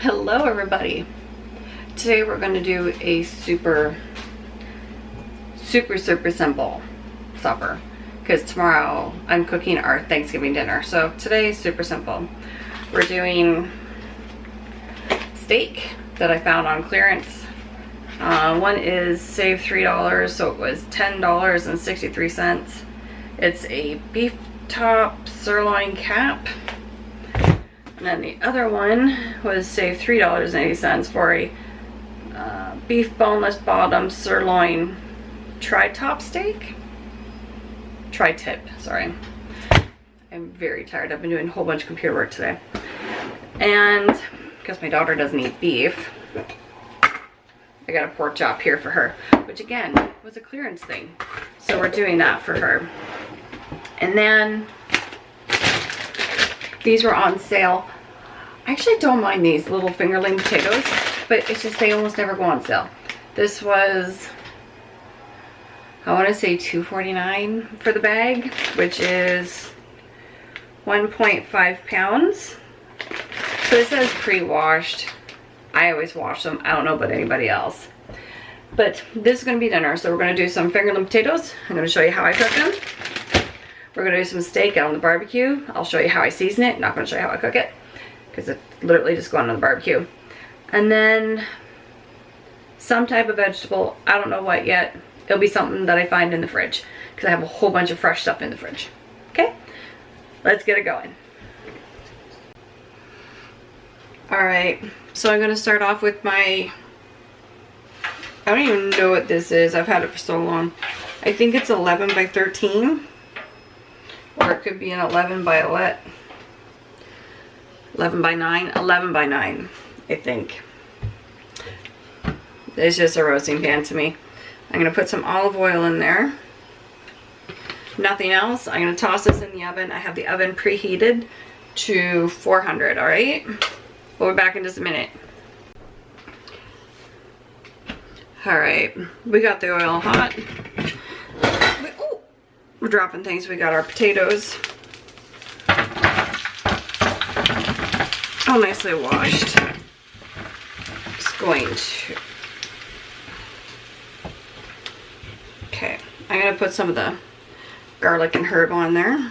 Hello everybody. Today we're going to do a super simple supper because tomorrow I'm cooking our Thanksgiving dinner. So today super simple. We're doing steak that I found on clearance. One is save $3, so it was $10.63. It's a beef top sirloin cap. And then the other one was save $3.80 for a beef boneless bottom sirloin tri-top steak. Tri-tip, sorry. I'm very tired. I've been doing a whole bunch of computer work today. And because my daughter doesn't eat beef, I got a pork chop here for her, which again was a clearance thing. So we're doing that for her. And then these were on sale. I actually don't mind these little fingerling potatoes, but it's just they almost never go on sale. This was, I want to say $2.49 for the bag, which is 1.5 pounds. So it says pre-washed. I always wash them. I don't know about anybody else. But this is going to be dinner, so we're going to do some fingerling potatoes. I'm going to show you how I cook them. We're going to do some steak out on the barbecue. I'll show you how I season it. I'm not going to show you how I cook it because it's literally just going on the barbecue. And then some type of vegetable. I don't know what yet. It'll be something that I find in the fridge because I have a whole bunch of fresh stuff in the fridge. Okay, let's get it going. Alright, so I'm going to start off with my, I don't even know what this is. I've had it for so long. I think it's 11 by 13. Or it could be an 11 by 11 by 9. 11 by 9, I think. It's just a roasting pan to me. I'm going to put some olive oil in there. Nothing else. I'm going to toss this in the oven. I have the oven preheated to 400, alright? We'll be back in just a minute. Alright, we got the oil hot. We're dropping things. We got our potatoes. All nicely washed. Just going to... Okay, I'm going to put some of the garlic and herb on there.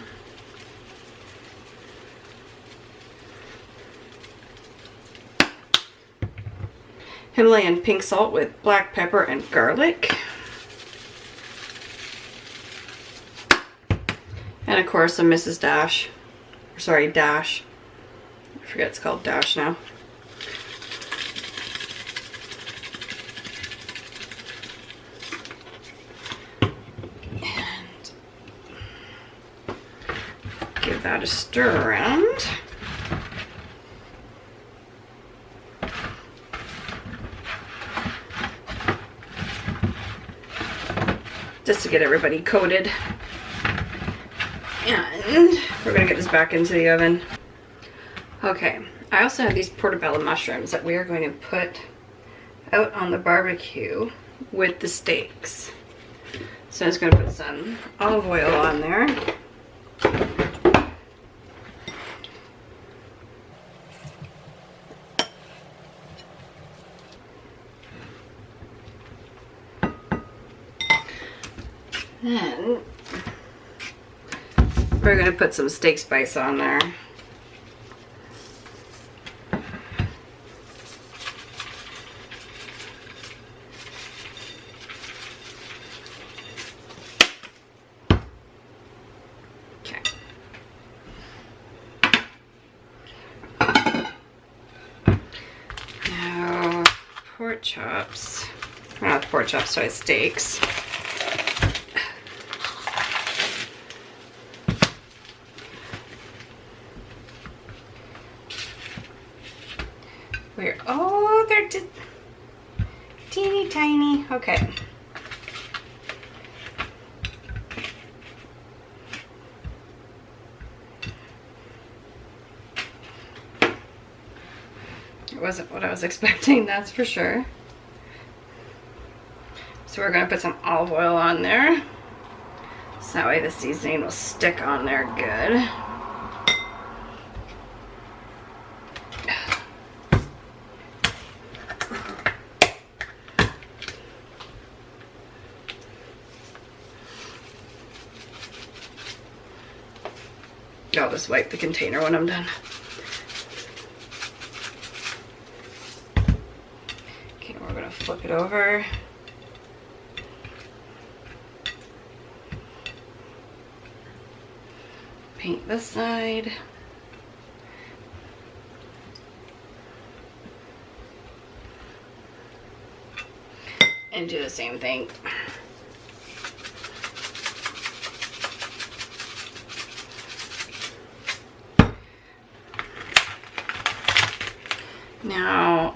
Himalayan pink salt with black pepper and garlic. And of course some Mrs. Dash. Sorry, Dash. I forget it's called Dash now. And give that a stir around. Just to get everybody coated. And we're going to get this back into the oven. Okay, I also have these portobello mushrooms that we are going to put out on the barbecue with the steaks. So I'm just going to put some olive oil on there. Then we're going to put some steak spice on there. Okay. Now, pork chops. Not pork chops, sorry, steaks. Oh, they're just teeny tiny. Okay. It wasn't what I was expecting, that's for sure. So we're going to put some olive oil on there. So that way the seasoning will stick on there good. I'll just wipe the container when I'm done. Okay, we're gonna flip it over. Paint this side. And do the same thing. Now,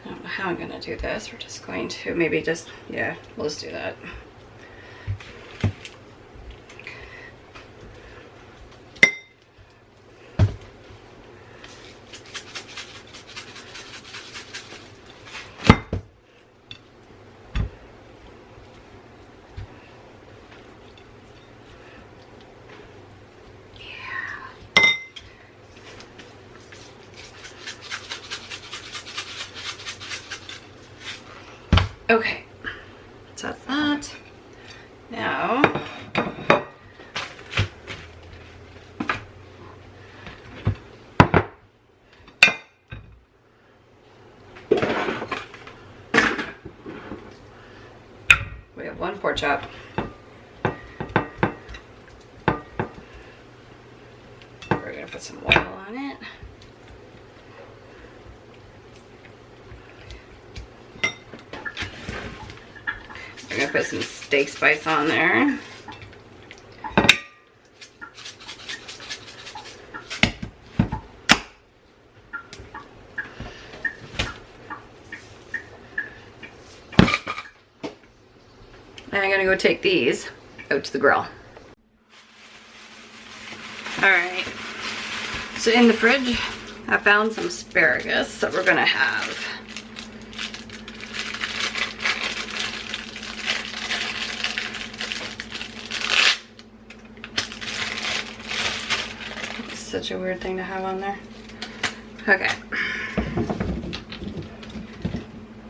I don't know how I'm gonna do this. We're just going to maybe just, yeah, we'll just do that. Okay, so that's that. Now, we have one pork chop. We're gonna put some oil on it. I'm gonna put some steak spice on there. And I'm gonna go take these out to the grill. Alright, so in the fridge, I found some asparagus that we're gonna have. Such a weird thing to have on there. Okay.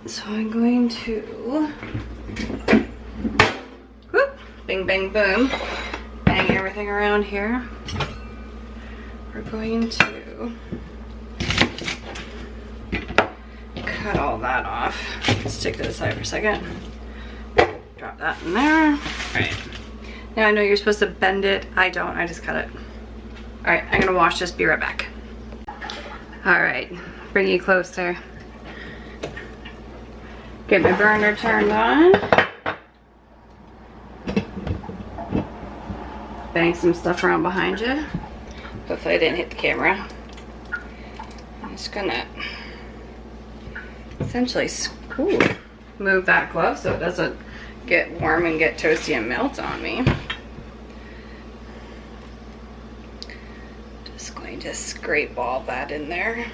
So I'm going to whoop, bing bang boom, bang everything around here. We're going to cut all that off. Stick to the side for a second. Drop that in there. Alright. Now I know you're supposed to bend it. I don't, I just cut it. Alright, I'm gonna wash this, be right back. Alright, bring you closer. Get my burner turned on. Bang some stuff around behind you. Hopefully I didn't hit the camera. I'm just gonna essentially move that glove so it doesn't get warm and get toasty and melt on me. Going to scrape all that in there.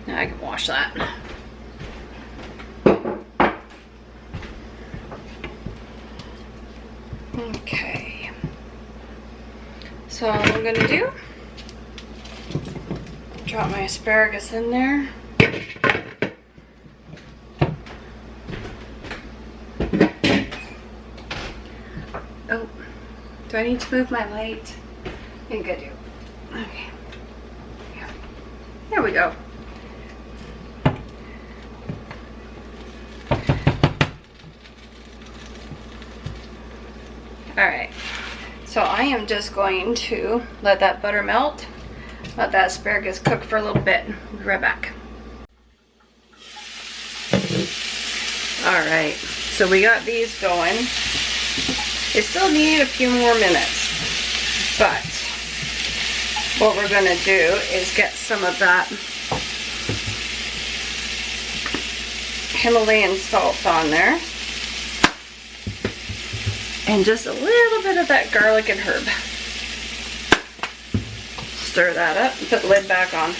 Now I can wash that. Okay. So all I'm gonna do, drop my asparagus in there. Oh, do I need to move my light? I think I do. Okay. Yeah. There we go. Alright. So I am just going to let that butter melt. Let that asparagus cook for a little bit. We'll be right back. Alright. So we got these going. They still need a few more minutes. But what we're going to do is get some of that Himalayan salt on there. And just a little bit of that garlic and herb. Stir that up and put the lid back on.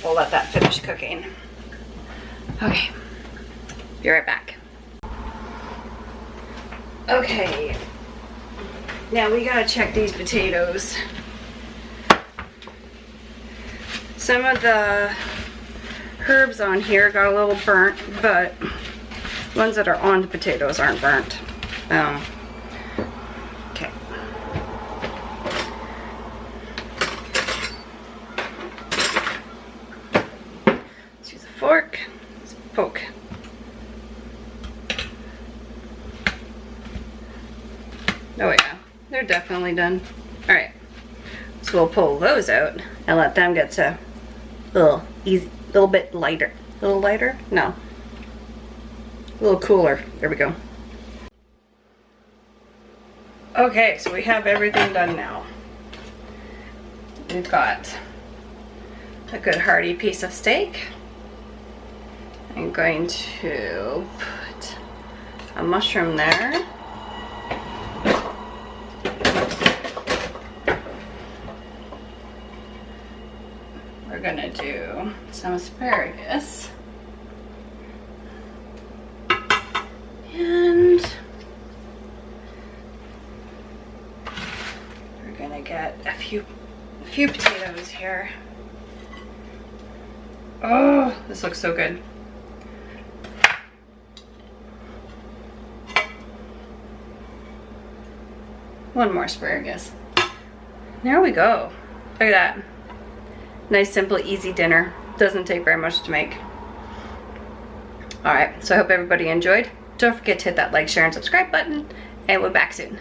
We'll let that finish cooking. Okay, be right back. Okay, Now we gotta check these potatoes. Some of the herbs on here got a little burnt, but ones that are on the potatoes aren't burnt. Okay. Let's use a fork. Let's poke. Oh yeah, they're definitely done. All right, so we'll pull those out and let them get to a little bit lighter. A little lighter? No. A little cooler. There we go. Okay, so we have everything done now. We've got a good hearty piece of steak. I'm going to put a mushroom there. We're gonna do some asparagus. And we're gonna get a few potatoes here. Oh, this looks so good. One more asparagus. There we go. Look at that. Nice, simple, easy dinner. Doesn't take very much to make. Alright, so I hope everybody enjoyed. Don't forget to hit that like, share, and subscribe button, and we'll be back soon.